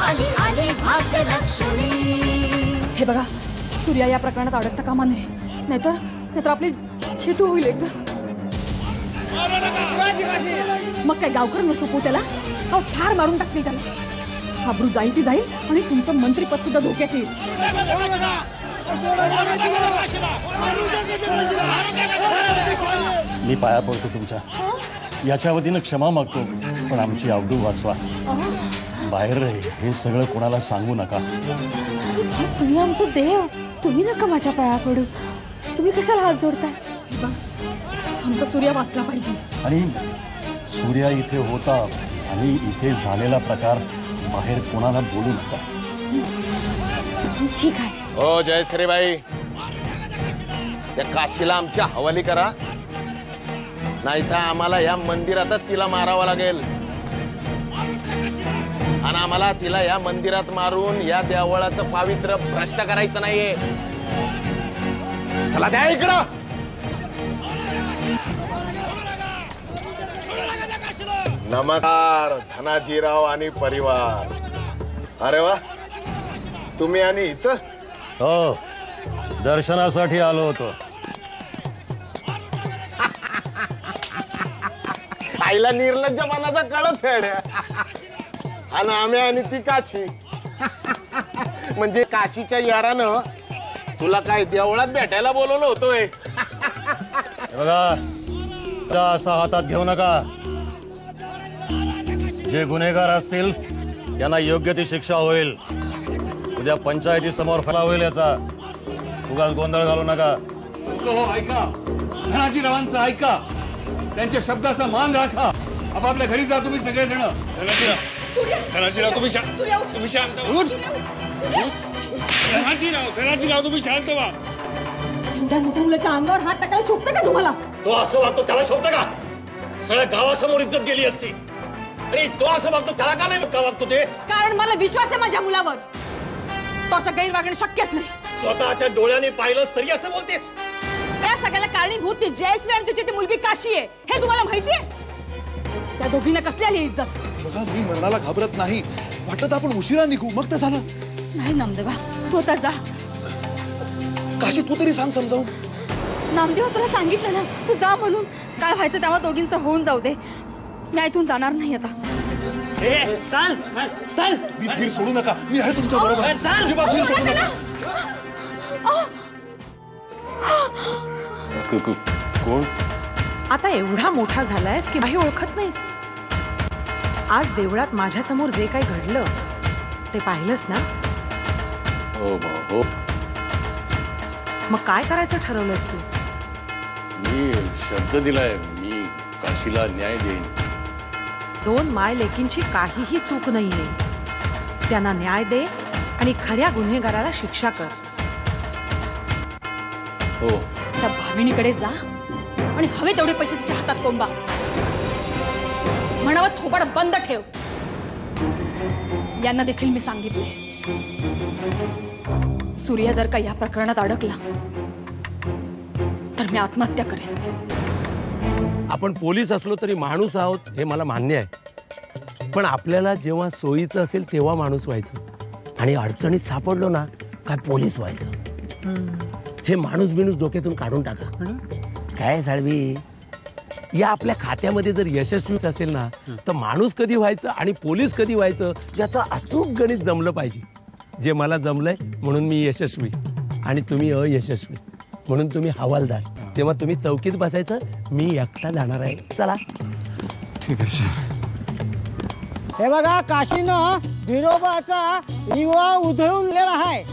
आली आली भाग्यलक्ष्मी। हे बघा, सूर्या या प्रकरणात अडकता कामा नये, नाहीतर आपली छेतू होईल एकदा। मग काय गावकऱ्यांना सोपवू त्याला? अहो ठार मारून टाकतील त्याला। आबरू जाईल ती जाईल आणि तुमचं मंत्रीपद सुद्धा धोक्यात येईल। मी पाया पडतो तुमच्या, याच्या वतीनं क्षमा मागतो, पण आमची अवधू वाचवा। बाहेर हे सगळं कोणाला सांगू नका। तुम्ही आमचं देव, तुम्ही नका माझ्या पाया पडू। तुम्ही कशाला हात जोडताय? आमचा सूर्या वाचला पाहिजे। आणि सूर्या इथे होता आणि इथे झालेला प्रकार बाहेर कोणाला बोलू नका। ठीक आहे। हो जयश्रीबाई, त्या काशीला आमच्या हवाली करा, नाहीतर आम्हाला या मंदिरातच तिला मारावं लागेल। आणि आम्हाला तिला या मंदिरात मारून या देवळाचं पावित्र्य भ्रष्ट करायचं नाहीये। चला द्या इकडं। नमस्कार धनाजीराव आणि परिवार। अरे वा, तुम्ही आणि इथं? हो, दर्शनासाठी आलो होतो। आईला निर्लज्ज मनाचा कळच आहे। आणि आम्ही आणि ती काशी म्हणजे काशीच्या यारानं तुला काय देवळात भेटायला बोलवलं होतोय? बघा, असा हातात घेऊ नका। जे गुन्हेगार असतील त्यांना योग्य ती शिक्षा होईल। उद्या पंचायती समोर फला होईल याचा। उगाच गोंधळ घालू नका। हो ऐका, धनाजीरावांचं ऐका, त्यांच्या शब्दाचा मान राखा। आपापल्या घरी जा तुम्ही सगळेजण। धनाजीराव तुम्ही शांत धनाजीराव तुम्ही शांत व्हा। एवढ्या मोठ्या मुलाच्या अंगावर हात टाकायला शोभतं का तुम्हाला? तो असं वागतो त्याला शोभतं का? सगळ्या गावासमोर इज्जत गेली असती, आणि तो असं वागतो त्याला का नाही का वागतो ते? कारण मला विश्वास आहे माझ्या मुलावर। तो असं गैर वागणं शक्यच नाही। स्वतःच्या डोळ्याने पाहिलंस तरी असं बोलतेस? त्या सगळ्याला कारणीभूत ती जयश्री आणि तिची ती मुलगी काशी आहे, हे तुम्हाला माहितीये? त्या दोघींना कसली आली इज्जत? बघा, मी मरणाला घाबरत नाही। वाटलं तर आपण उशिरा निघू, मग तर झालं। नाही नामदेवा, तू आता जा। काशी तू तरी सांग समजावून। नामदेवा तुला सांगितलं ना, तू जा म्हणून। काय व्हायचं तेव्हा दोघींचं होऊन जाऊ दे। मी इथून जाणार नाही आता। चल मी धीर सोडू नका, मी आहे तुमच्या बरोबर। अजिबात धीर सोडू नका। कोण? आता एवढा मोठा झालायस की काही ओळखत नाहीस? आज देवळात माझ्या समोर जे काही घडलं ते पाहिलंस ना? हो हो, मग काय करायचं ठरवलंस तू? मी शब्द दिलाय, मी काशीला न्याय देईन। दोन माय लेकींची काहीही चूक नाहीये। त्यांना न्याय दे आणि खऱ्या गुन्हेगाराला शिक्षा कर। हो, त्या भाविणीकडे जा आणि हवे तेवढे पैसे तिच्या हातात कोंबा। म्हणावं थोबाड बंद ठेव। यांना देखील मी सांगितले, सूर्या जर का या प्रकरणात अडकला तर मी आत्महत्या करेन। आपण पोलीस असलो तरी माणूस आहोत हे मला मान्य आहे, पण आपल्याला जेव्हा सोयीचं असेल तेव्हा माणूस व्हायचं आणि अडचणीत सापडलो ना काय पोलीस व्हायचं। हे माणूस बिणूस डोक्यातून काढून टाका। काय साळवी, या आपल्या खात्यामध्ये जर यशस्वीच असेल ना तर माणूस कधी व्हायचं आणि पोलीस कधी व्हायचं याचं अचूक गणित जमलं पाहिजे। जे मला जमलंय म्हणून मी यशस्वी आणि तुम्ही अयशस्वी म्हणून तुम्ही हवालदार। तेव्हा तुम्ही चौकीत बसायचं, मी एकटा जाणार आहे। चला। ठीक आहे सर। हे बघा, काशीनं विरोबाचा दिवा उधळूनलेला आहे,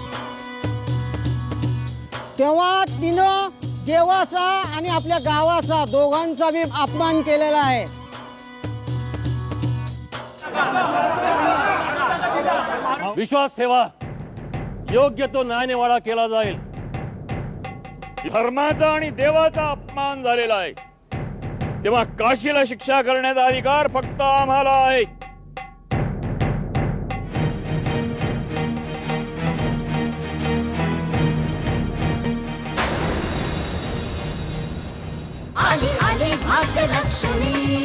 तेव्हा तिनं देवाचा आणि आपल्या गावाचा दोघांचा बी अपमान केलेला आहे। विश्वास ठेवा, योग्य तो न्यायनिवाडा केला जाईल। धर्माचा आणि देवाचा अपमान झालेला आहे, तेव्हा काशीला शिक्षा करण्याचा अधिकार फक्त आम्हाला आहे। आली आली भाग्यलक्ष्मी।